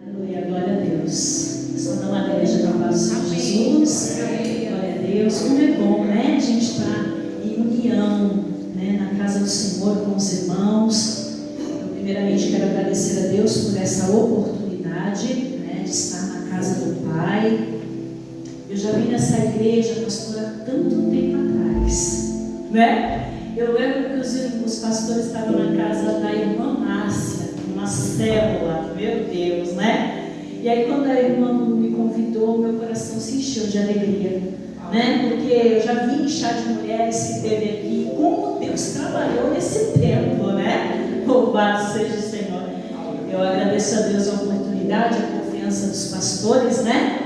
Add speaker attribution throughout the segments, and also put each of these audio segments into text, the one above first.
Speaker 1: Aleluia, glória a Deus. Só dá uma igreja da paz do Senhor Jesus. Glória a Deus. Como é bom, né? A gente está em união, né? Na casa do Senhor com os irmãos. Eu, primeiramente, quero agradecer a Deus por essa oportunidade, né? De estar na casa do Pai. Eu já vim nessa igreja, pastora, há tanto tempo atrás, né? Eu lembro que os pastores estavam na casa da irmã Márcia, uma célula, meu Deus, né? E aí quando a irmã me convidou, meu coração se encheu de alegria, né? Porque eu já vi em chá de mulheres que teve aqui, como Deus trabalhou nesse tempo, né? Louvado seja o Senhor. Eu agradeço a Deus a oportunidade, a confiança dos pastores, né?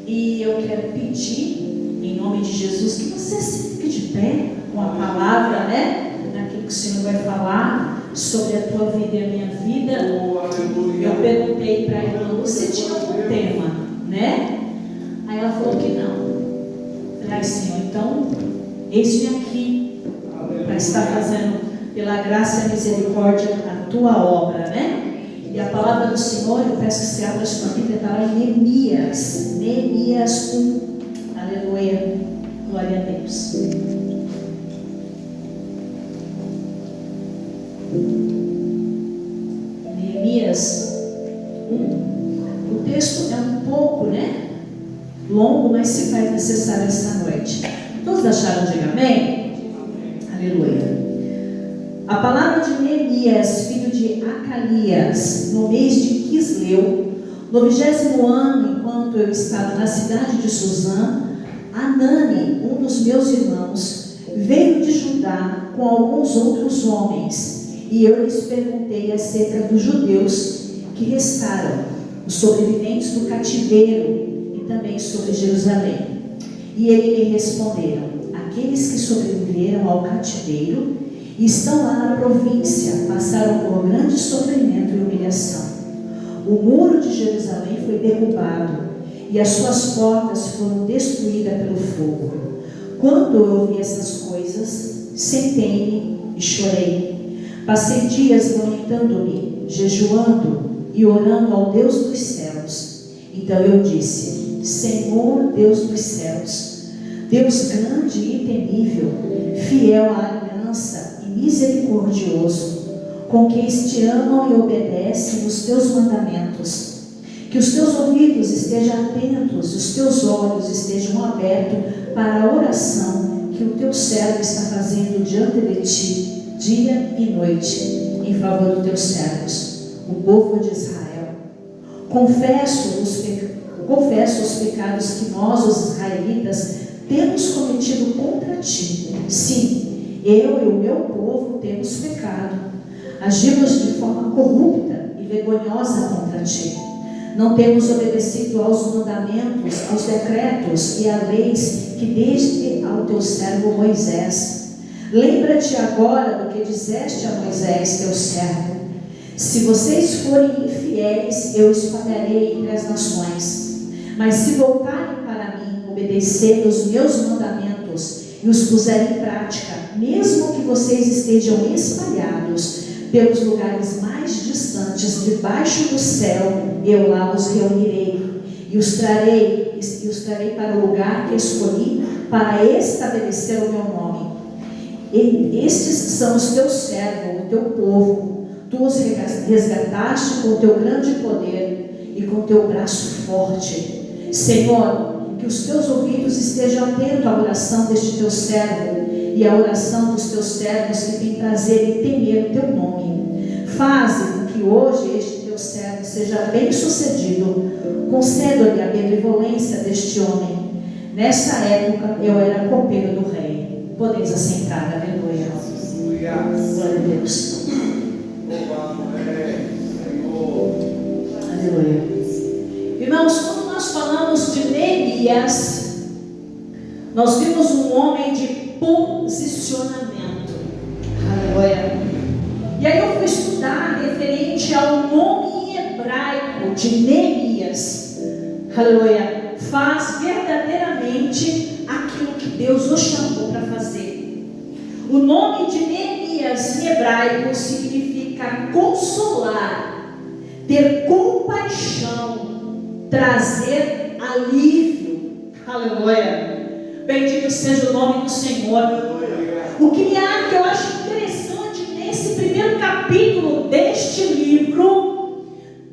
Speaker 1: E eu quero pedir, em nome de Jesus, que você se fique de pé com a palavra, né? Naquilo que o Senhor vai falar sobre a tua vida e a minha vida. Eu perguntei para ela, você tinha algum tema, né? Aí ela falou que não. Eu falei, ai Senhor, então, eis-me aqui para estar fazendo, pela graça e a misericórdia, a tua obra, né? E a palavra do Senhor, eu peço que você abra a sua Bíblia, está lá em Neemias 1. Aleluia, glória a Deus. Neemias 1. O texto é um pouco, né, longo, mas se faz necessário essa noite. Todos acharam? Diga amém? Aleluia. A palavra de Neemias, filho de Acalias, no mês de Quisleu, no 20º ano, enquanto eu estava na cidade de Suzã, Anani, um dos meus irmãos, veio de Judá com alguns outros homens, e eu lhes perguntei acerca dos judeus que restaram, os sobreviventes do cativeiro, e também sobre Jerusalém. E eles me responderam: aqueles que sobreviveram ao cativeiro e estão lá na província passaram por grande sofrimento e humilhação. O muro de Jerusalém foi derrubado e as suas portas foram destruídas pelo fogo. Quando eu ouvi essas coisas, sentei-me e chorei. Passei dias lamentando-me, jejuando e orando ao Deus dos céus. Então eu disse: Senhor Deus dos céus, Deus grande e temível, fiel à aliança e misericordioso, com quem te amam e obedecem os teus mandamentos, que os teus ouvidos estejam atentos, os teus olhos estejam abertos para a oração que o teu servo está fazendo diante de ti, dia e noite, em favor dos teus servos, o povo de Israel. Confesso os pecados que nós, os israelitas, temos cometido contra ti. Sim, eu e o meu povo temos pecado. Agimos de forma corrupta e vergonhosa contra ti. Não temos obedecido aos mandamentos, aos decretos e às leis que deste ao teu servo Moisés. Lembra-te agora do que disseste a Moisés, teu servo: se vocês forem infiéis, eu espalharei entre as nações. Mas se voltarem para mim, obedecendo os meus mandamentos e os puserem em prática, mesmo que vocês estejam espalhados pelos lugares mais distantes debaixo do céu, eu lá os reunirei e os trarei para o lugar que escolhi para estabelecer o meu nome. E estes são os teus servos, o teu povo. Tu os resgataste com o teu grande poder e com o teu braço forte. Senhor, que os teus ouvidos estejam atentos à oração deste teu servo e à oração dos teus servos que têm prazer em temer o teu nome. Faze com que hoje este teu servo seja bem sucedido. Conceda-lhe a benevolência deste homem. Nessa época eu era copeiro do rei. Podemos assentar, aleluia. Glória a Deus. Aleluia. Irmãos, quando nós falamos de Neemias, nós vimos um homem de posicionamento. Aleluia. E aí eu fui estudar referente ao nome em hebraico de Neemias. Aleluia. Faz verdadeiramente aquilo que Deus o chamou para fazer. O nome de Neemias em hebraico significa consolar, ter compaixão, trazer alívio. Aleluia. Bendito seja o nome do Senhor. O que eu acho interessante nesse primeiro capítulo deste livro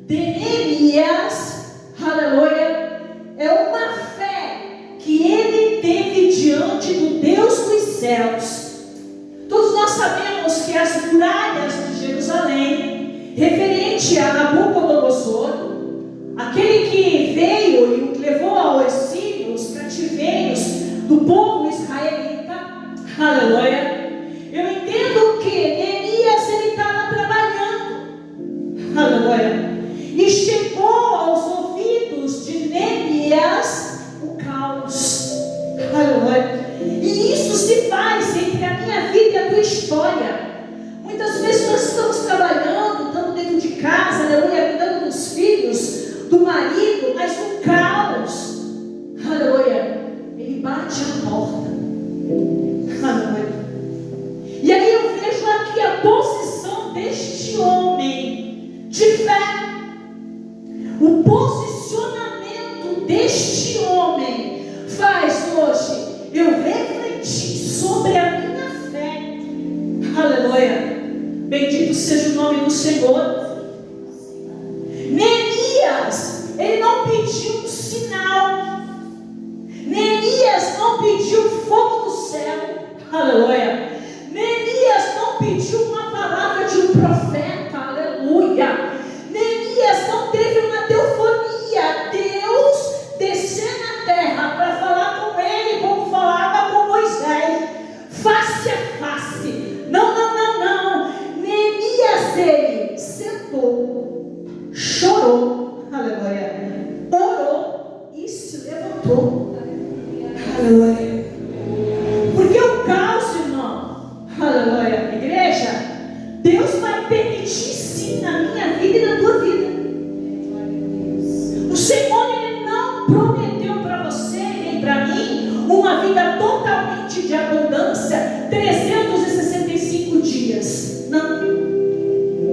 Speaker 1: de Neemias, aleluia, é uma fé que ele teve diante do Deus dos céus. Todos nós sabemos que as muralhas de Jerusalém, referente a Nabucodonosor, aquele que veio e levou ao exílio os cativeiros do povo israelita, aleluia. Eu entendo que Neemias ele estava trabalhando, aleluia, e chegou aos ouvidos de Neemias o caos, aleluia. E isso se faz entre a minha vida e a tua história. Muitas vezes nós estamos trabalhando, estamos dentro de casa, aleluia, cuidando dos filhos, do marido, mas o caos, aleluia, ele bate a porta, aleluia. E aí eu vejo aqui a posição deste homem de fé, o posicionamento deste homem faz hoje eu refletir sobre a minha fé, aleluia. Bendito seja o nome do Senhor. Neemias, ele não pediu um sinal, Neemias não pediu fogo do céu, aleluia. Neemias não pediu uma palavra de um profeta, aleluia. Neemias não teve uma teofonia, Deus descer na terra para falar com ele como falava com Moisés, face a face. Não. Neemias, ele sentou, chorou, aleluia, orou e se levantou, aleluia. Porque o caos, irmão, aleluia, igreja, Deus vai permitir sim na minha vida e na tua vida. O Senhor, ele não prometeu para você nem para mim uma vida totalmente de abundância, 365 dias. Não.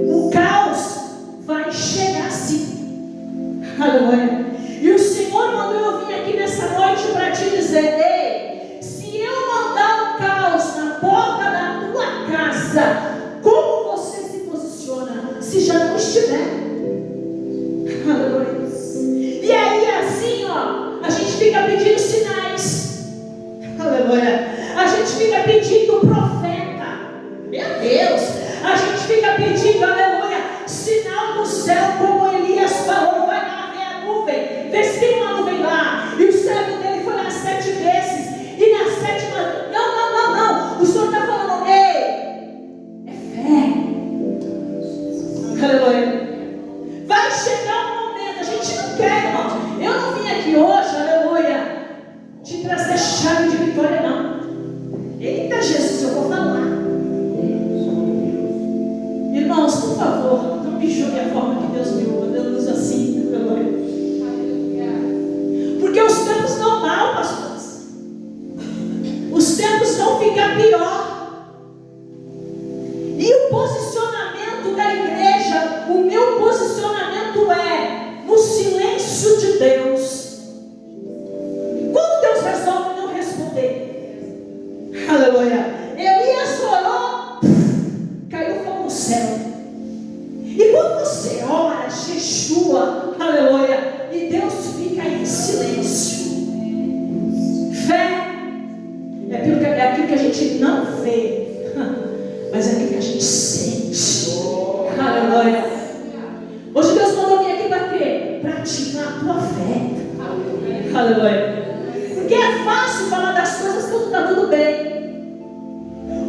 Speaker 1: O caos vai chegar sim, aleluia. E o Senhor mandou eu vir aqui nessa noite para te dizer: ei, se eu mandar o caos na porta da tua casa, como você se posiciona se já não estiver? Aleluia. E aí assim, ó, a gente fica pedindo sinais, aleluia. A gente fica pedindo profeta, meu Deus. A gente fica pedindo, aleluia, sinal do céu, como Elias falou: vai lá ver a nuvem, vê se tem uma nuvem lá. E o servo dele foi lá 7 vezes, e na 7ª, não. O Senhor está falando: ei, é fé, aleluia. Vai chegar um momento, a gente não quer, irmão. Eu não vim aqui hoje, aleluia, te trazer chave de vitória, não. Eita Jesus, eu vou falar. Irmãos, por favor, não me julgue a forma que Deus me usa assim, aleluia. Porque os tempos estão mal, pastores. Os tempos vão ficar pior. E o posicionamento da igreja, o meu posicionamento é no silêncio de Deus. Quando Deus resolve não responder, aleluia, Elias orou, caiu fogo no céu. E quando você ora, jejua, aleluia, e Deus fica em silêncio. Fé é aquilo que a gente não vê, mas é aquilo que a gente sente, aleluia. Hoje Deus mandou vir aqui para quê? Para ativar a tua fé, aleluia. Porque é fácil falar das coisas quando está tudo bem.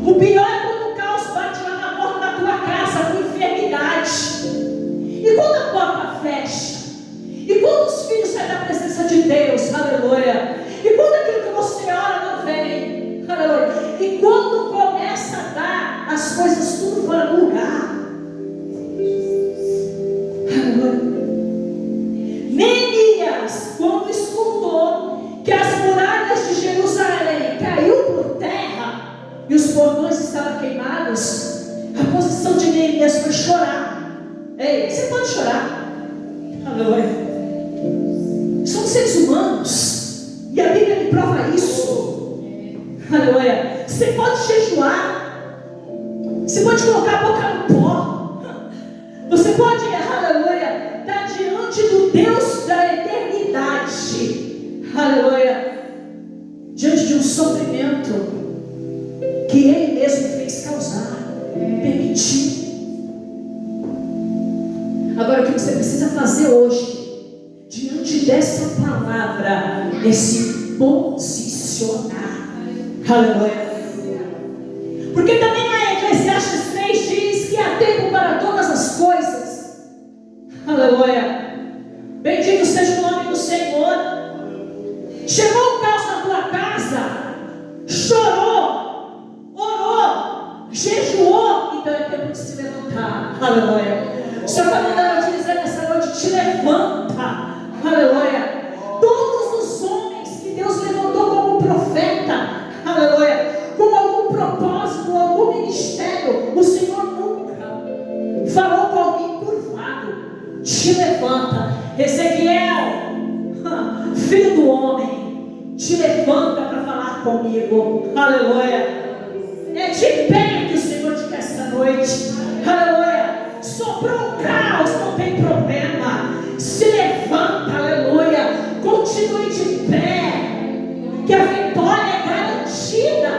Speaker 1: O pior é quando o caos bate lá na porta da tua casa com enfermidade. E quando a porta fecha? E quando os filhos saem da presença de Deus, aleluia. E quando aquilo que você ora não vem, aleluia. E quando começa a dar as coisas tudo fora do lugar, aleluia. Neemias, quando escutou que as muralhas de Jerusalém caiu por terra e os portões estavam queimados, a posição de Neemias foi chorar. Ei, você pode chorar. Aleluia. Somos seres humanos. E a Bíblia me prova isso. Aleluia. Você pode jejuar. Você pode colocar a boca no pó. Você pode, aleluia, estar diante do Deus da eternidade. Aleluia. Diante de um sofrimento que Ele mesmo fez causar, permitiu. Agora o que você precisa fazer hoje, diante dessa palavra, é se posicionar. Aleluia. Porque também lá em Eclesiastes 3 diz que há tempo para todas as coisas. Aleluia. Bendito seja o nome do Senhor. Chegou o caos na tua casa, chorou, orou, jejuou, então é tempo de se levantar. Aleluia. O Senhor está mandando te dizer nessa noite: te levanta. Aleluia. Todos os homens que Deus levantou como profeta, aleluia, com algum propósito, algum ministério, o Senhor nunca falou com alguém curvado. Te levanta. Ezequiel, filho do homem, te levanta para falar comigo. Aleluia. É de pé que o Senhor te quer esta noite. Aleluia. Soprou um caos, não tem problema. Se levanta, aleluia. Continue de pé, que a vitória é garantida.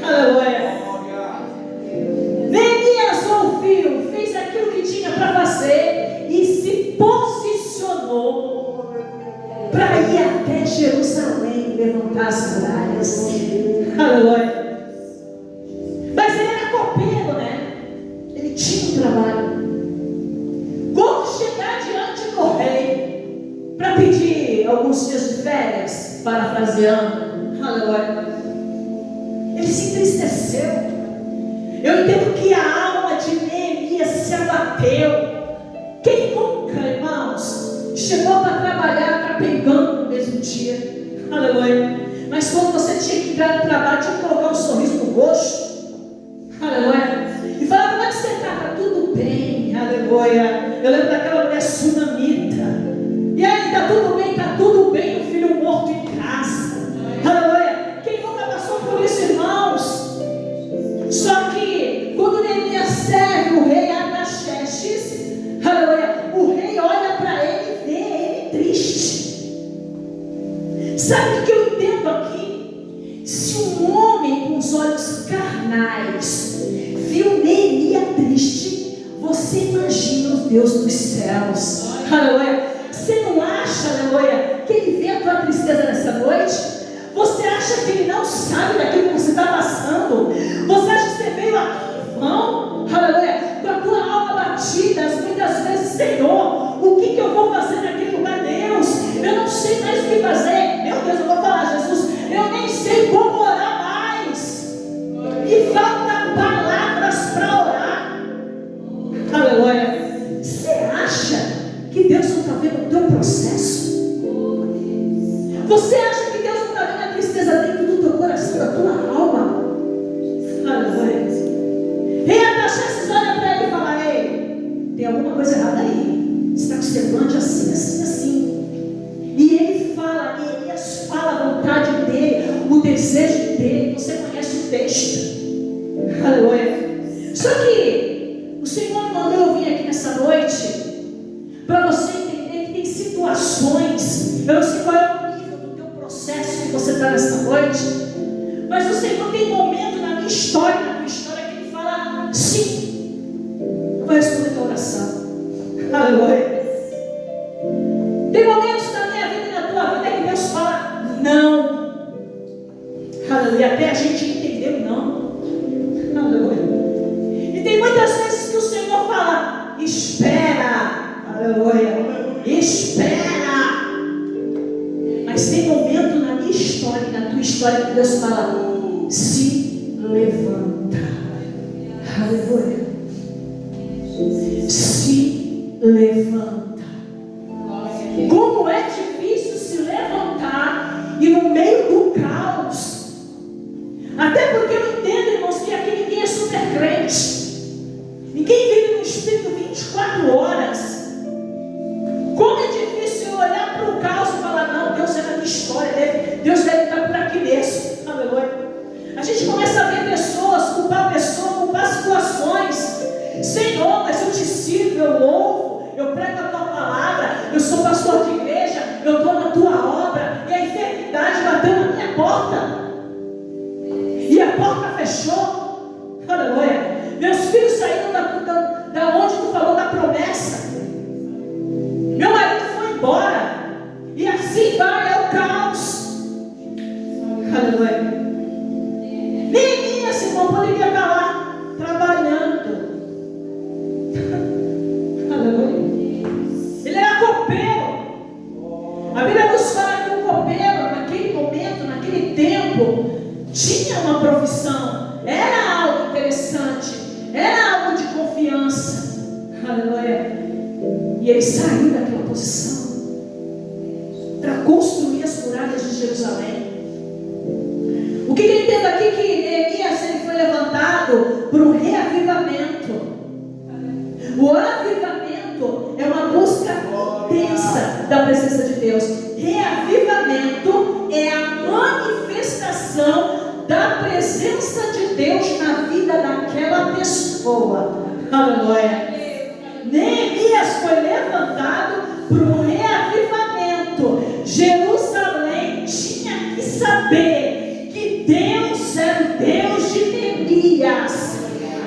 Speaker 1: Aleluia. Neemias ouviu, fez aquilo que tinha para fazer e se posicionou para ir até Jerusalém e levantar as muralhas. Aleluia. Mas ele era copeiro, né? Ele tinha um trabalho. Quando chegar diante do rei para pedir alguns dias de férias, parafraseando, aleluia, ele se entristeceu. Eu entendo que a alma de Neemias se abateu. Quem nunca, irmãos, chegou para trabalhar capengando no mesmo dia? Aleluia. Mas quando você tinha que entrar no trabalho, tinha que colocar um sorriso no rosto. Aleluia. E falar: como é que você está? Está tudo bem. Aleluia. Eu lembro daquela mulher sunamita. E aí, está tudo bem, o filho morto em casa. Aleluia. Quem nunca passou por isso, irmãos? Só que quando Neemias serve o rei Artaxerxes, aleluia, o rei olha para ele e vê ele triste. Sabe o que eu entendo aqui? Se um homem com os olhos carnais viu Neemias triste, você imagina o Deus dos céus. Aleluia. Você não acha, aleluia, que ele vê a tua tristeza nessa noite? Você acha que ele não sabe daquilo que você está passando? Você acha que você veio aqui em vão? Aleluia. Com a tua alma batida, muitas vezes: Senhor, o que eu vou fazer naquele lugar? Deus, eu não sei mais o que fazer. Meu Deus, eu vou falar: Jesus, eu nem sei como orar mais. E falta palavras para orar. Aleluia. Você acha que Deus não está vendo o teu processo? Você acha que Deus não está vendo a tristeza dentro do teu coração, da tua alma? Aleluia. Rei Artaxerxes olha para ele e fala: ei, tem alguma coisa errada aí. Você está com o semblante assim, assim, assim. E ele fala, Elias fala a vontade dele, o desejo dele. Você conhece o texto. Aleluia. Só que o Senhor me mandou eu vir aqui nessa noite para você entender que tem situações. Eu não sei qual é o nível do teu processo que você está nessa noite, mas o Senhor tem momento na minha história, na tua história, que Ele fala: sim, eu vou responder a tua oração. Aleluia. Tem momentos na minha vida e na tua vida que Deus fala: não. Aleluia. Até a gente entender o não. Aleluia. E tem muitas vezes que o Senhor fala: espera. Aleluia. Espera. Mas tem momento na minha história, na tua história, que Deus fala: se levanta. Aleluia. Se levanta. Como é difícil se levantar e no meio do caos. Até porque eu entendo, irmãos, que aqui ninguém é super crente. Ninguém vive no Espírito 24 horas. Como é difícil olhar para o caos e falar, não, Deus é na minha história, Deus deve estar por aqui mesmo. Aleluia. A gente começa a ver pessoas, culpar situações. Senhor, mas eu te sirvo, eu louvo, eu prego a tua palavra, eu sou pastor de igreja, eu estou na tua obra, e a enfermidade bateu na minha porta. E a porta fechou. Aleluia. Meus filhos saíram da onde tu falou da promessa. Meu marido foi embora. E assim vai, é o caos. Aleluia. Neemias, irmão, poderia estar lá trabalhando. Aleluia. Ele era copeiro. A Bíblia nos fala que o copeiro, naquele momento, naquele tempo, tinha uma profissão. Era algo interessante. Era algo de confiança. Aleluia. E ele saiu daquela posição para construir as muralhas de Jerusalém. O que eu entendo aqui é que Neemias ele foi levantado por um reavivamento. O avivamento é uma busca intensa da presença de Deus. Reavivamento é a manifestação da presença de Deus na vida daquela pessoa. Aleluia. Neemias foi levantado por um reavivamento. Jerusalém tinha que saber que Deus era o Deus de Neemias,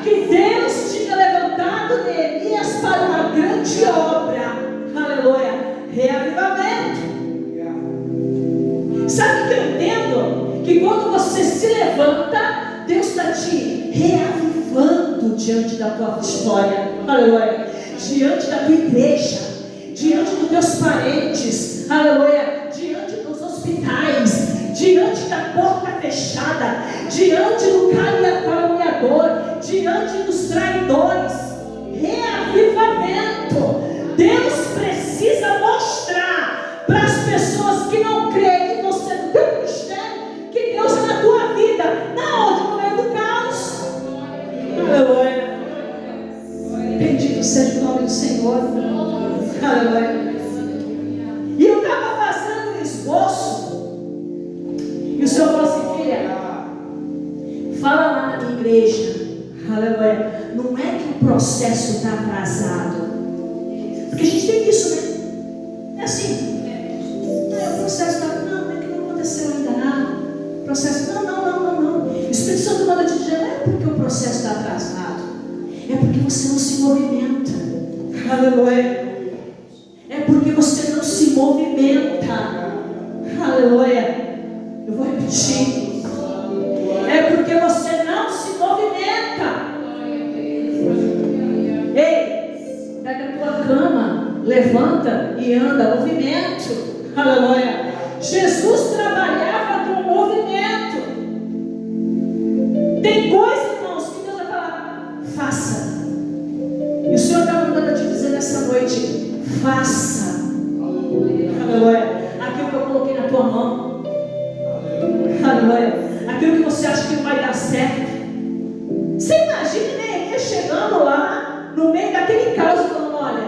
Speaker 1: que Deus tinha levantado Neemias para uma grande obra. Aleluia. Reavivamento. Sabe o que eu entendo? Que quando você se levanta, Deus está te reavivando diante da tua história. Aleluia. Diante da tua igreja, diante dos teus parentes, aleluia, diante dos hospitais, diante da porta fechada, diante do caluniador, diante dos traidores. Reavivamento. Deus precisa mostrar para as pessoas que não creem em você, no teu ministério, que Deus é na tua vida. Na onde? No meio do caos. Aleluia. Bendito seja o nome do Senhor. Aleluia. E eu estava fazendo um esboço. E o Senhor falou assim, filha, fala lá na minha igreja. Aleluia. Não é que o processo está atrasado. Porque a gente tem isso, né? É assim. O processo está. Não, é que não aconteceu ainda nada. O processo. Não. O Espírito Santo manda te dizer, não é porque o processo está atrasado. É porque você não se movimenta. Aleluia. É porque você não se movimenta. Aleluia. Eu vou repetir. É porque você não se movimenta. Ei, pega a tua cama, levanta e anda. Movimento. Aleluia. Jesus trabalhava com movimento. Tem coisa, irmãos, que Deus vai falar, faça. E o Senhor está mandando te dizer nessa noite, faça. Aleluia. Aquilo que eu coloquei na tua mão. Aleluia. Aquilo que você acha que não vai dar certo. Você imagina Neemias chegando lá, no meio daquele caos, falando, olha,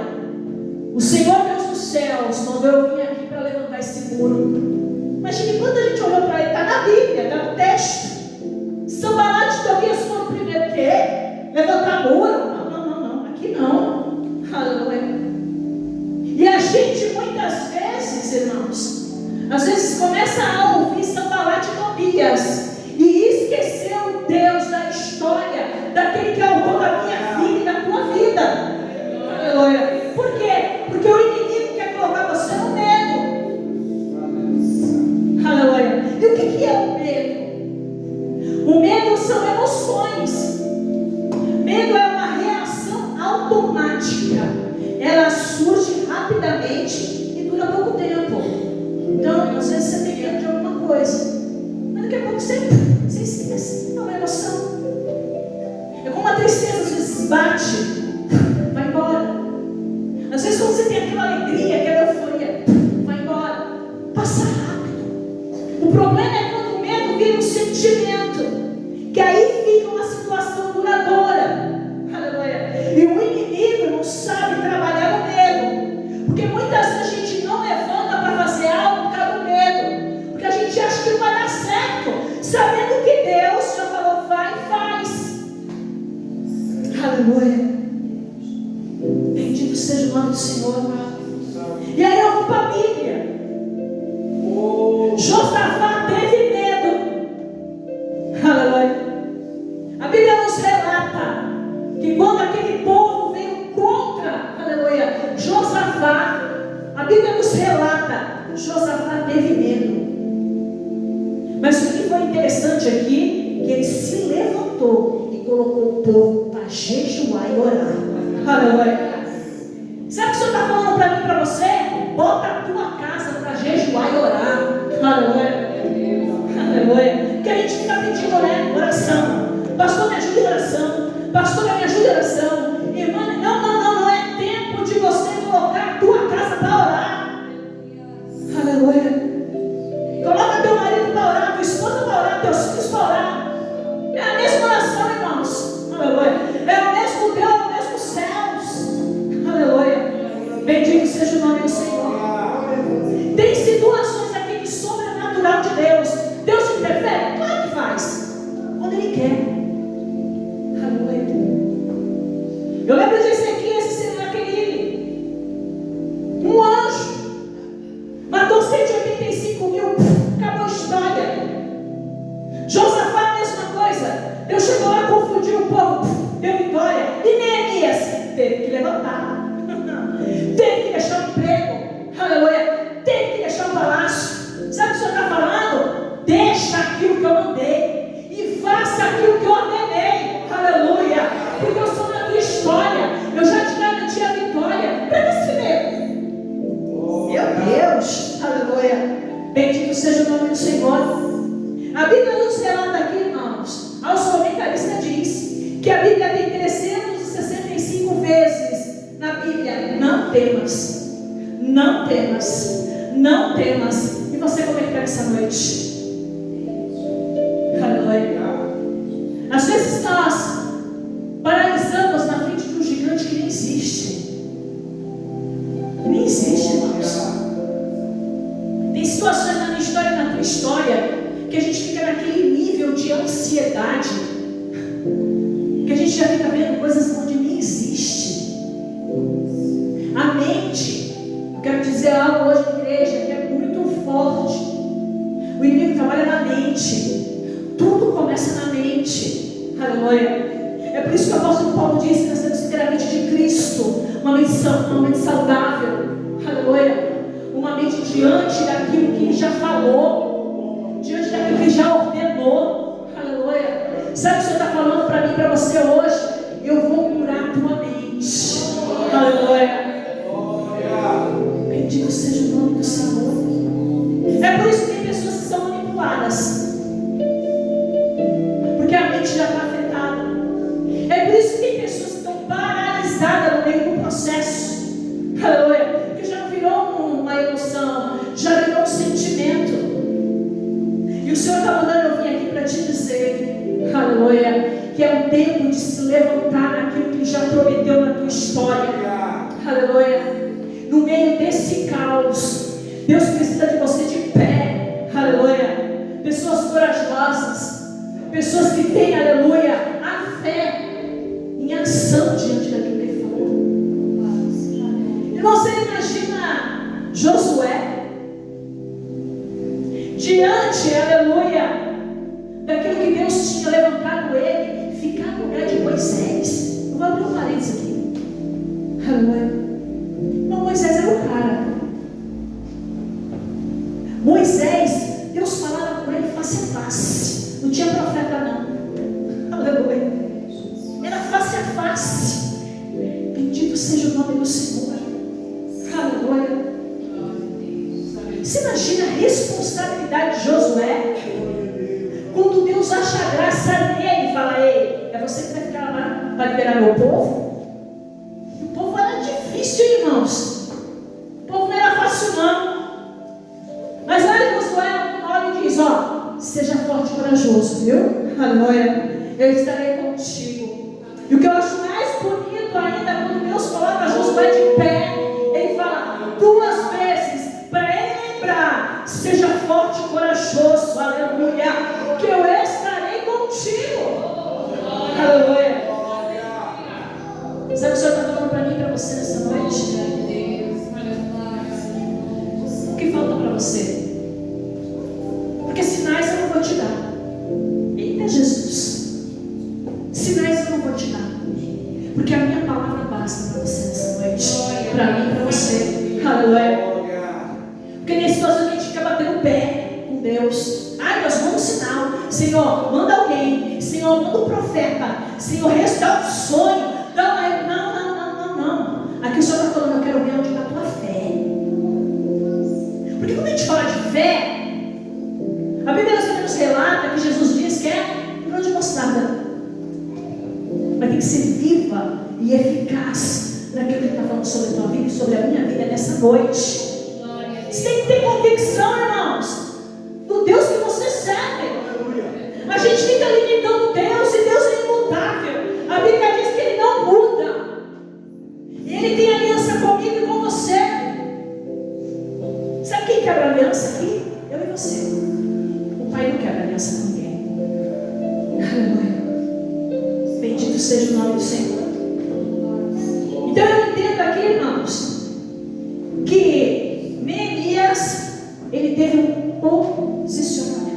Speaker 1: o Senhor Deus dos céus mandou eu vir aqui para levantar esse muro. Imagine quando a gente olhou para ele, está na Bíblia, está no texto. Sanbalate e Tobias foram primeiro o quê? Levantar muro? Não, aqui não. Aleluia. E a gente muitas vezes, irmãos, às vezes começa a ouvir Sanbalate e Tobias e esquecer o Deus da história, daquele que é o autor da minha vida e da tua vida. Aleluia. Por quê? Porque o inimigo quer colocar você no medo. Aleluia. E o que é o medo? O medo são emoções. Medo é uma reação automática. Ela surge rapidamente e dura pouco tempo. Então, às vezes você tem medo de alguma coisa, mas daqui a pouco você seja o nome do Senhor. E aí eu vou para a Bíblia. Josafá teve medo. Aleluia. A Bíblia nos relata que quando aquele povo veio contra, aleluia, Josafá, a Bíblia nos relata, Josafá teve medo. Mas o que foi interessante aqui, que ele se levantou e colocou o povo para jejuar e orar. Aleluia. Sabe o que o Senhor está falando para mim e para você? Bota a tua casa para jejuar e orar. Aleluia. Aleluia. Que a gente fica pedindo, né? Oração. Pastor, me ajude em oração. Pastor, me ajude em oração. Irmã, não é tempo de você colocar a tua casa para orar. Aleluia. Coloca teu marido para orar, tua esposa para orar, teus filhos para orar. É a mesma oração, irmãos. Aleluia. É o mesmo Deus, é o mesmo céus. Aleluia. Bendito seja o nome do Senhor. Tem situações aqui de sobrenatural de Deus. Deus interfere? Claro que faz. Quando Ele quer. Aleluia. Eu lembro de Ezequiel, esse Senaqueribe. Um anjo matou 185.000. Acabou a história. Josafá, a mesma coisa. Deus chegou lá, confundiu o povo, deu vitória. E Neemias teve que levantar. Teve que deixar o emprego. Aleluia. Teve que deixar o palácio. Sabe o que o Senhor está falando? Deixa aquilo que eu mandei e faça aquilo que eu ordenei. Aleluia. Porque eu sou na tua história. Eu já te garanti a vitória. Para que esse medo? Meu Deus. Aleluia. Bendito seja o nome do Senhor. A Bíblia nos relata aqui, irmãos, aos comentaristas diz que a Bíblia tem 365 vezes na Bíblia: não temas, não temas, não temas. E você como é que está essa noite? Aleluia. Às vezes nós paralisamos na frente de um gigante que nem existe. Nem existe, irmãos. Tem situações na minha história e na tua história que a gente fica naquele nível de ansiedade, que a gente já fica vendo coisas onde nem existe. A mente, eu quero dizer algo hoje na igreja que é muito forte. O inimigo trabalha na mente. Tudo começa na mente. Aleluia. É por isso que o apóstolo Paulo diz que nós temos que ter a mente de Cristo, uma mente saudável. Aleluia. Uma mente diante daquilo que Ele já falou, diante daquilo que Ele já ordenou. Aleluia. Sabe o que o Senhor está falando para mim e para você hoje? Eu vou curar a tua mente. Aleluia. Bendito seja o nome do Senhor. É por isso que tem pessoas que são manipuladas, porque a mente já está afetada. É por isso que tem pessoas que estão paralisadas no meio do processo. Aleluia. Que já não virou uma emoção, já virou um sentimento. E o Senhor está mandando eu vir aqui para te dizer, aleluia, que é um tempo de se levantar naquilo que Ele já prometeu na tua história. Aleluia. No meio desse caos, Deus precisa de você de pé. Aleluia. Pessoas corajosas, pessoas que têm, aleluia, a fé em ação diante daquilo que Ele falou. E você imagina Josué diante, aleluia, daquilo que Deus tinha levantado ele, ficar no lugar de Moisés. Eu vou abrir um parênteses aqui. Aleluia. Não, Moisés era o cara. Moisés, Deus falava com ele face a face. Não tinha profeta não. Aleluia. Era face a face. Bendito seja o nome do Senhor. Aleluia. Você imagina a responsabilidade de Josué? Quando Deus acha graça nele e fala: ei, é você que vai ficar lá para liberar meu povo? O povo era difícil, irmãos. O povo não era fácil não. Mas olha, Josué 9 diz: ó, seja forte e corajoso, viu? Aleluia. Eu estarei contigo. E o que eu acho mais bonito ainda, quando Deus coloca Josué de pé, Ele fala 2 vezes para ele lembrar: seja forte e corajoso, aleluia, que eu estarei contigo. Aleluia. Sabe o que o Senhor está falando para mim e para você nessa noite? O que falta para você? Porque sinais eu não vou te dar. Eita Jesus, sinais eu não vou te dar, porque a minha palavra basta para você nessa noite, para mim e para você. Aleluia. Porque nesse situação a gente fica batendo o pé com Deus. Ai Deus, manda um sinal. Senhor, manda alguém. Senhor, manda um profeta. Senhor, restaura o sonho. Não. Aqui o Senhor está falando, eu quero ver onde está a tua fé. Porque quando a gente fala de fé, a Bíblia nos relata que Jesus diz que é grande mostarda. Mas tem que ser viva e eficaz naquilo que ele está falando sobre a tua vida e sobre a minha vida nessa noite. Você tem que ter convicção, irmãos, do Deus que você serve. A gente fica limitando Deus, e Deus é imutável. A Bíblia diz que Ele não muda. Ele tem aliança comigo e com você. Sabe quem quebra aliança aqui? Eu e você. O Pai não quebra aliança com ninguém. Aleluia. Bendito seja o nome do Senhor. Então eu entendo aqui, irmãos, que Neemias, ele teve um posicionamento.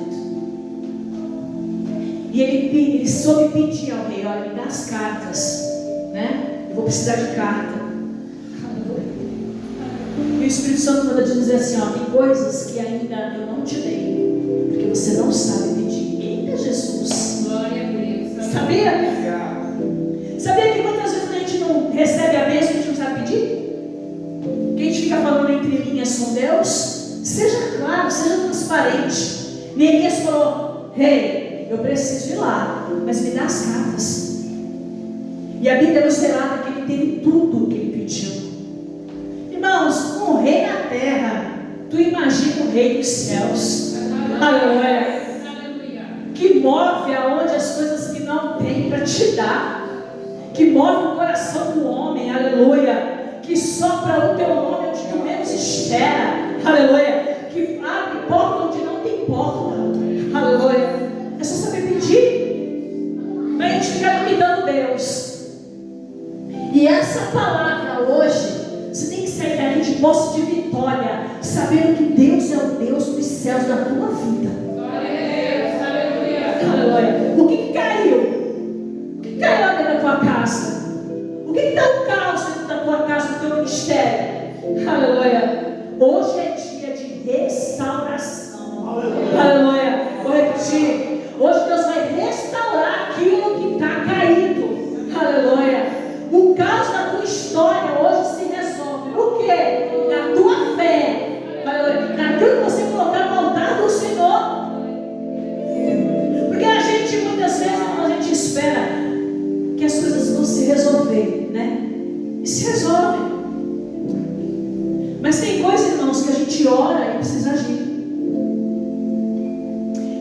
Speaker 1: E ele soube pedir ao rei: olha, me dá as cartas, né? Eu vou precisar de carta. E o Espírito Santo manda dizer assim: ó, tem coisas que ainda eu não te dei, porque você não sabe pedir. Eita Jesus! Glória a Deus. Sabia? Sabia que muitas vezes a gente não recebe a bênção, a gente não sabe pedir? Que a gente fica falando entre linhas com Deus? Seja claro, seja transparente. Neemias falou: rei, eu preciso ir lá, mas me dá as cartas. E a Bíblia nos relata que ele teve tudo o que ele pediu. Irmãos, um rei na terra, tu imagina o rei dos céus. Aleluia. Que move aonde as coisas que não tem para te dar, que move o coração do homem, aleluia, que sopra o teu nome onde tu menos espera, aleluia, que abre porta onde não tem porta, aleluia. É só saber pedir. Mas a gente fica duvidando Deus. E essa palavra hoje, você tem que sair dali de posse de vitória, sabendo que Deus é o Deus dos céus da tua vida. Aleluia. O que caiu? O que caiu lá dentro da tua casa? O que está o caos dentro da tua casa, do teu ministério? Aleluia. Hoje é dia de restauração. Aleluia. Vou repetir. Hoje Deus vai restaurar aquilo que está caído. Aleluia. O caos da tua história hoje se resolve. O quê? Na tua fé. Aleluia. Naquilo que você colocar no altar do Senhor. Porque a gente, muitas vezes, a gente espera que as coisas vão se resolver, né? E se resolvem. Mas tem coisas, irmãos, que a gente ora e precisa agir.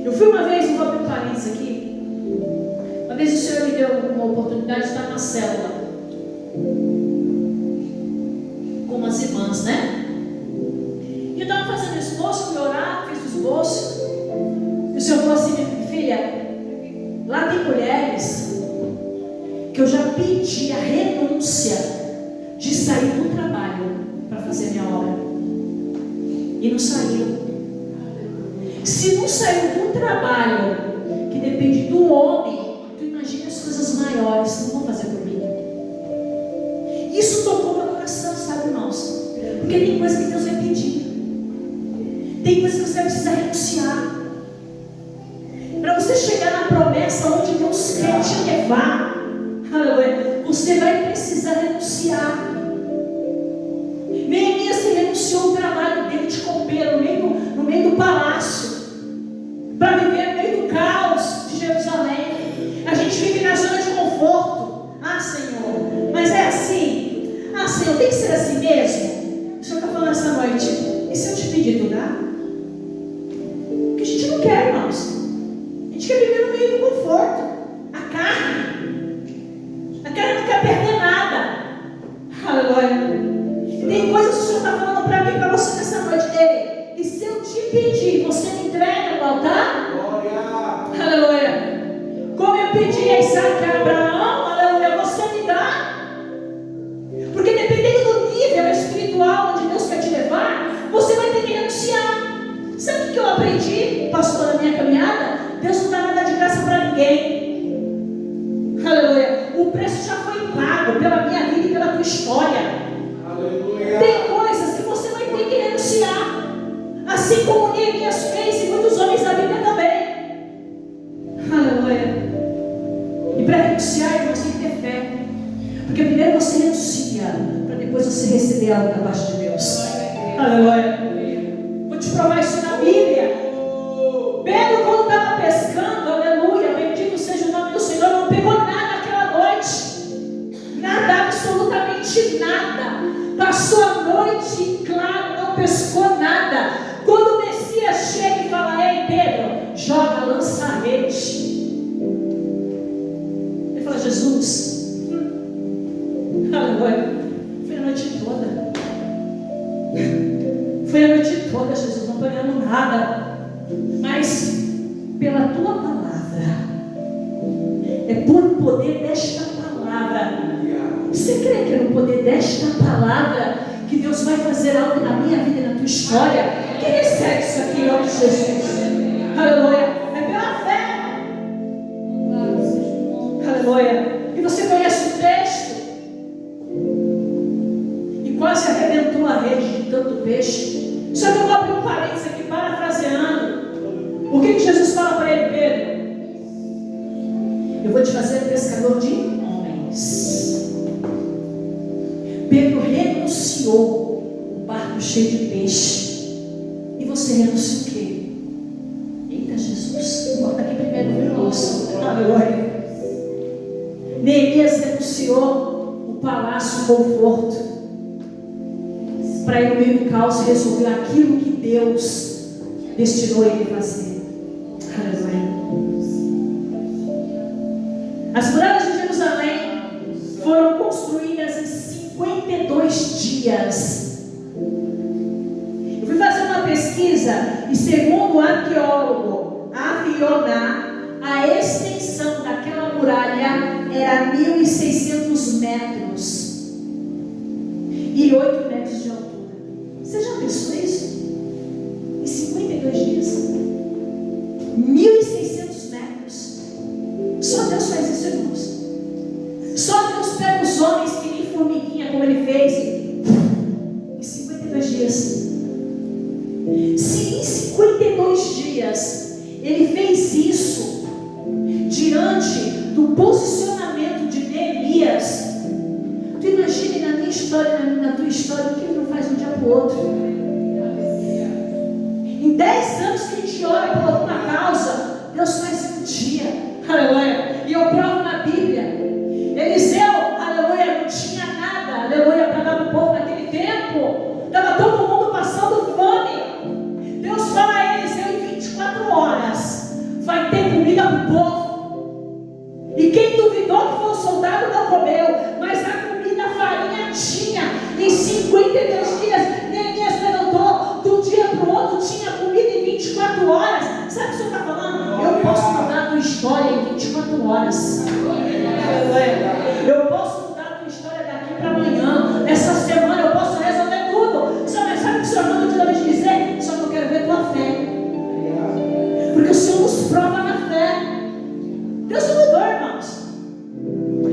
Speaker 1: Eu fui uma vez, vou abrir parênteses aqui. Uma vez o Senhor me deu uma oportunidade de estar na célula com umas irmãs, né? E eu estava fazendo esboço, fui orar, fiz o esboço. E o Senhor falou assim: minha filha, lá tem mulheres que eu já pedi a renúncia de sair do trabalho para fazer a minha obra. E não saiu. Se não saiu do trabalho, que depende do homem, tu imagina as coisas maiores que não vão fazer por mim. Isso tocou meu coração, sabe, irmãos? Porque tem coisa que Deus vai pedir. Tem coisa que você precisa renunciar. Para você chegar na promessa onde Deus quer te levar, aleluia, você vai precisar renunciar. Neemias renunciou ao trabalho dele de copeiro no meio do palácio, para viver no meio do caos de Jerusalém. A gente vive na zona de conforto. Ah, Senhor, mas é assim. Ah, Senhor, tem que ser assim mesmo. O Senhor está falando essa noite: e se eu te pedir, tu dá? Porque a gente não quer, irmãos. A gente quer viver no meio do conforto. A carne não quer perder nada. Aleluia. Tem coisas que o Senhor está falando para mim e para você nessa noite. Ei, e se eu te pedir, você me entrega no altar? Glória. Aleluia. Como eu pedi a Isaac, a Abraão, aleluia, você me dá? tua história.
Speaker 2: Aleluia.
Speaker 1: Tem coisas que você vai ter que renunciar, assim como Neemias fez e muitos homens da Bíblia também. Aleluia. E para renunciar, irmãos, tem que ter fé. Porque primeiro você renuncia, para depois você receber algo da parte de Deus. Aleluia. Vou te provar isso na Bíblia. Pedro, quando estava pescando, aleluia, bendito seja o nome do Senhor, não pegou nada aquela noite. Nada, absolutamente nada. Passou a noite, claro, não pescou nada. Quando o Messias chega e fala: ei Pedro, joga, lança a rede. Ele fala: Jesus, aleluia, foi a noite toda. Foi a noite toda, Jesus, não pegamos nada. Mas pela tua palavra, é por o poder desta palavra. Você crê que é no poder desta palavra que Deus vai fazer algo na minha vida e na tua história? Quem recebe isso aqui em nome de Jesus? Aleluia. É pela fé. Aleluia. E você conhece o texto? E quase arrebentou a rede de tanto peixe. Só que eu vou abrir um parênteses aqui, parafraseando. O que Jesus fala para ele, Pedro? Eu vou te fazer pescador de homens. Pedro renunciou o barco cheio de peixe. E você renuncia o quê? Eita Jesus, bota aqui primeiro o nosso. Aleluia. Neemias renunciou o palácio, o conforto, para ir no meio do caos e resolver aquilo que Deus destinou ele a fazer. Aleluia. As muralhas de Jerusalém foram construídas em 52 dias. Eu fui fazer uma pesquisa e, segundo o arqueólogo Avioná, a extensão daquela muralha era 1.600 metros e 8 metros de altura. Você já pensou isso? Em 52 dias, 1.600 metros. Só Deus faz isso, irmãos. Só Deus pega os homens que nem formiguinha, como ele fez em 52 dias. Se em 52 dias ele fez isso diante do posicionamento de Neemias, tu imagine na minha história, na tua história, o que ele não faz de um dia para o outro. Em 10 anos que a gente ora por alguma causa, Deus faz em um dia. Aleluia. E eu provo na Bíblia. Eliseu, aleluia, não tinha nada, aleluia, para dar para o povo naquele tempo. Estava todo mundo passando fome. Deus fala a Eliseu: em 24 horas vai ter comida para o povo. E quem duvidou que foi o soldado não comeu, mas a comida, a farinha tinha. Em 52 dias, Neemias levantou, do dia para o outro tinha comida em 24 horas. Sabe o que o Senhor está falando? Eu posso mudar a tua história em 24 horas. Eu posso mudar a tua história daqui para amanhã. Essa semana eu posso resolver tudo. Sabe o que o Senhor manda te dizer? Só que eu quero ver tua fé. Porque o Senhor nos prova na fé. Deus não mudou, irmãos.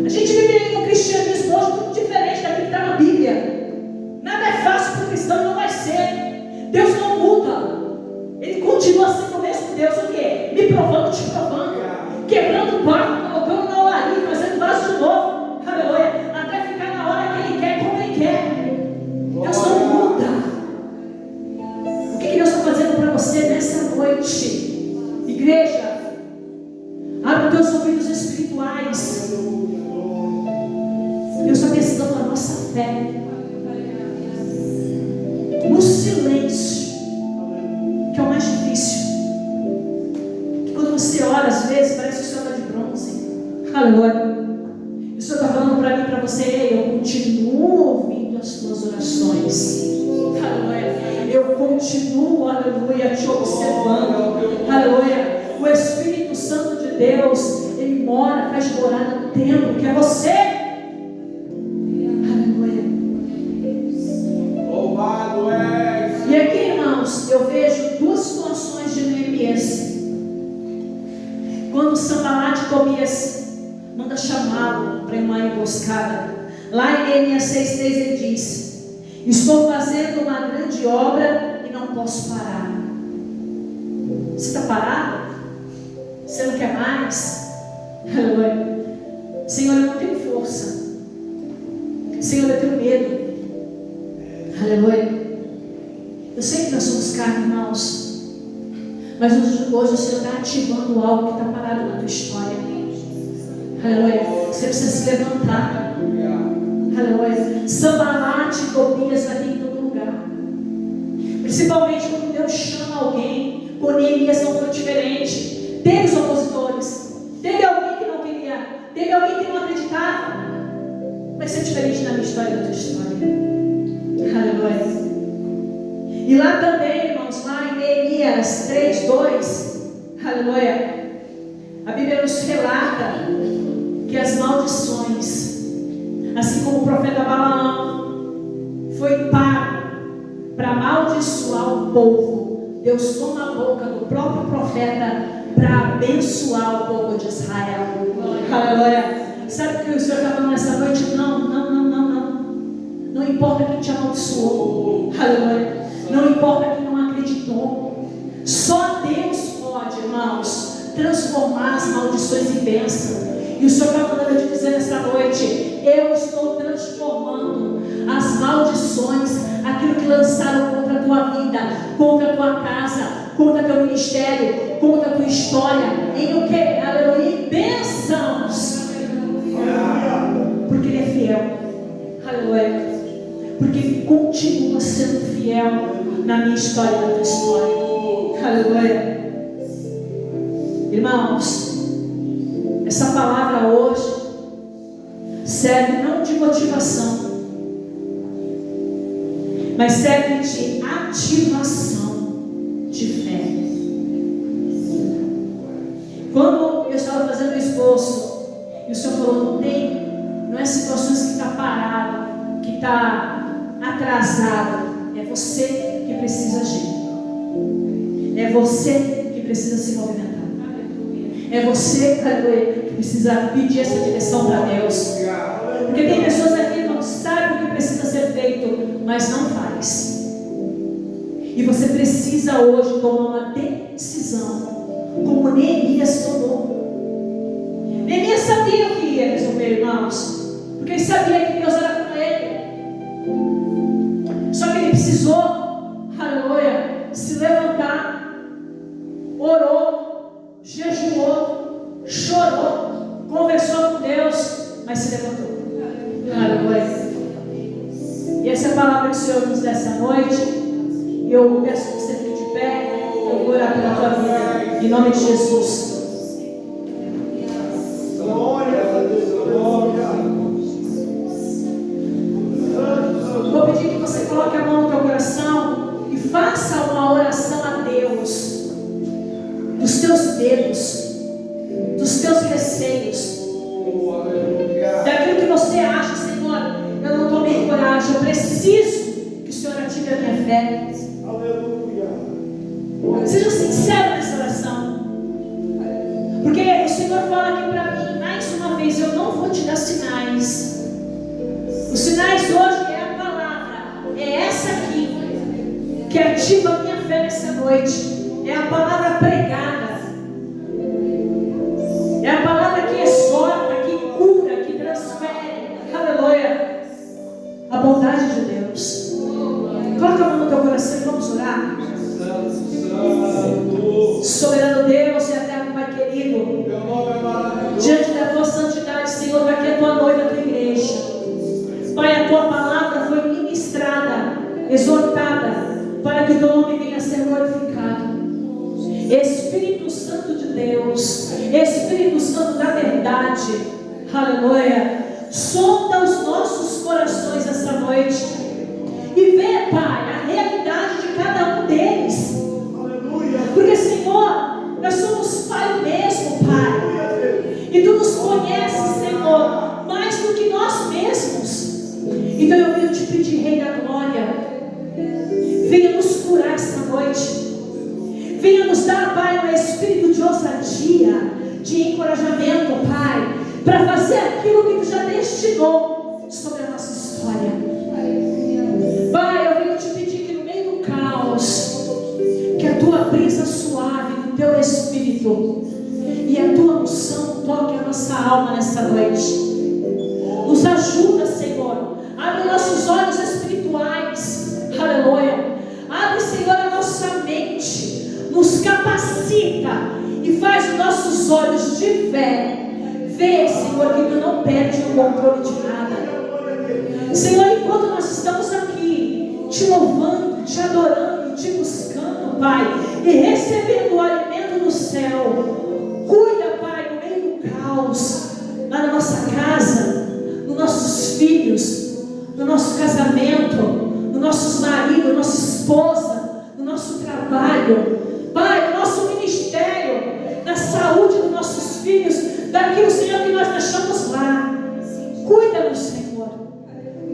Speaker 1: A gente vive no cristianismo hoje muito diferente daquilo que está na Bíblia. Nada é fácil para o cristão, não vai ser. Deus não muda. Ele continua sendo o mesmo Deus. O quê? Me provando, te provando, quebrando o barco, colocando na olaria, fazendo vaso de novo. Aleluia. Até ficar na hora que Ele quer, como Ele quer. Deus não muda. O que Deus está fazendo para você nessa noite? Igreja, abre os teus ouvidos espirituais. Deus está testando a nossa fé. No silêncio, que é o mais difícil. Que quando você ora, às vezes, parece que o céu está de bronze. Aleluia. E o Senhor está falando para mim e para você: ei, eu continuo ouvindo as tuas orações. Aleluia. Eu continuo, aleluia, te observando. Aleluia. O Espírito Santo de Deus, Ele mora, faz morada no templo, que é você. Aleluia.
Speaker 2: Louvado és.
Speaker 1: E aqui, irmãos, eu vejo duas situações de Neemias. Quando Sanballat e Tobias manda chamá-lo para uma emboscada, Lá em Neemias 6,3 ele diz: estou fazendo uma grande obra e não posso parar. Você está parado? Você não quer mais? Aleluia. Senhor, eu não tenho força. Senhor, eu tenho medo. Aleluia. Eu sei que nós somos carne, irmãos, mas hoje o Senhor está ativando algo que está parado na tua história. Aleluia. Você precisa se levantar. Aleluia. Sambalate e Tobias vai ter em todo lugar. Principalmente quando Deus chama alguém. Com Neemias não foi diferente. Teve os opositores. Teve alguém que não queria. Teve alguém que não acreditava. Vai ser diferente na minha história e na tua história. Aleluia. E lá também, irmãos, lá em Neemias 3:2, aleluia, a Bíblia nos relata que as maldições, assim como o profeta Balaão foi pago para amaldiçoar o povo, Deus toma a boca do próprio profeta para abençoar o povo de Israel. Aleluia. Sabe o que o Senhor está falando nessa noite? Não importa quem te amaldiçoou. Aleluia. Não importa quem não acreditou. Só Deus pode, irmãos, transformar as maldições em bênção. E o Senhor está falando de dizer nessa noite: eu estou transformando as maldições, aquilo que lançaram contra a tua vida, contra a tua casa, contra teu ministério, contra a tua história, em o que? Aleluia, em bênçãos. Porque Ele é fiel. Aleluia. Porque Ele continua sendo fiel na minha história e na tua história. Aleluia. Irmãos, essa palavra hoje serve não de motivação, mas serve de ativação de fé. Quando eu estava fazendo o esboço e o Senhor falou: não é situações que está parado, que está atrasado, é você que precisa agir, é você que precisa se movimentar, é você, aleluia, que precisa pedir essa direção para Deus. Porque tem pessoas aqui que não sabem o que precisa ser feito, mas não faz. E você precisa hoje tomar uma decisão, como Neemias tomou. Neemias sabia o que ia resolver, irmãos, porque ele sabia que Deus era com ele. Só que ele precisou, aleluia, se levantar, orou, jejuou, chorou, conversou com Deus, mas se levantou. Aleluia. E essa é a palavra que o Senhor nos dá essa noite. E eu peço que você fique de pé. Eu vou orar pela tua vida, em nome de Jesus. Vou pedir que você coloque a mão no teu coração e faça uma oração a Deus dos teus medos, dos teus receios, daquilo que você acha: Senhor, eu não tomei coragem, eu preciso que o Senhor ative a minha fé. Seja sincero nessa oração, porque o Senhor fala aqui para mim mais uma vez: eu não vou te dar sinais. Os sinais hoje é a palavra, é essa aqui que ativa a minha fé nessa noite, é a palavra pregada, é a palavra que exorta, que cura, que transfere, aleluia, a bondade de Deus. Coloca a mão no teu coração e vamos orar. Soberano Deus e eterno Pai querido, diante da tua santidade, Senhor, vai aqui a tua noiva, a tua igreja. Pai, a tua palavra foi ministrada, exortada, para que o teu nome venha a ser glorificado. Espírito Santo de Deus, Espírito Santo da verdade, aleluia, sonda os nossos corações essa noite e vê, Pai, a realidade de cada um deles. Porque, Senhor, nós somos Pai mesmo, Pai, e Tu nos conheces, Senhor, mais do que nós mesmos. Então eu venho te pedir, Rei da Glória, venha nos curar essa noite, venha nos dar, Pai, um espírito de ousadia, de encorajamento, Pai, para fazer aquilo que Tu já destinou. sobre a nossa história. Pai, eu venho te pedir que no meio do caos, que a tua brisa suave do teu Espírito e a tua unção toque a nossa alma nessa noite. Nos ajuda, Senhor. Abre nossos olhos espirituais. Aleluia. Abre, Senhor, a nossa mente. Nos capacita e faz os nossos olhos de fé ver, Senhor, que tu não perde o controle de nada. Senhor, enquanto nós estamos aqui te louvando, te adorando, te buscando, Pai, e recebendo o alimento do céu, cuida, Pai, no meio do caos, lá na nossa casa, nos nossos filhos, no nosso casamento, nos nossos maridos, nossa esposa, no nosso trabalho, Pai, no nosso ministério, na saúde dos nossos filhos, daquilo, Senhor, que nós deixamos lá. Cuida-nos, Senhor.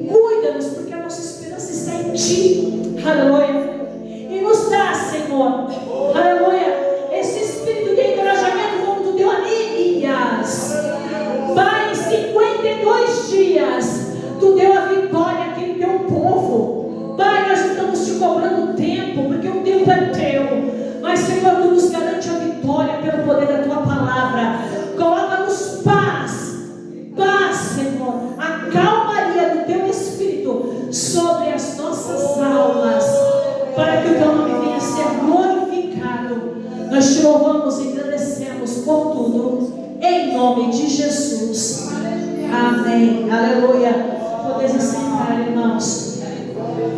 Speaker 1: Cuida-nos, porque a nossa esperança está em Ti. Aleluia. E nos dá, Senhor, aleluia, esse espírito de encorajamento como Tu deu a Neemias. Pai, em 52 dias, Tu deu a vitória àquele Teu povo. Pai, nós não estamos Te cobrando tempo, porque o tempo é Teu. Mas, Senhor, Tu nos garante a vitória pelo poder da Tua palavra. Coloca-nos paz, Senhor, a calmaria do Teu Espírito sobre as nossas almas, para que o Teu nome venha a ser glorificado. Nós Te louvamos e agradecemos por tudo, em nome de Jesus. Amém. Aleluia. Podeis assentar, irmãos.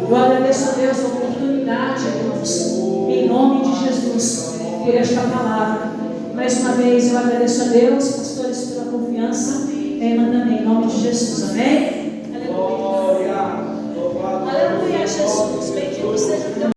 Speaker 1: Eu agradeço a Deus a oportunidade, irmãos, em nome de Jesus, por esta palavra. Mais uma vez eu agradeço a Deus, pastores, pela confiança. Em nome de Jesus, amém?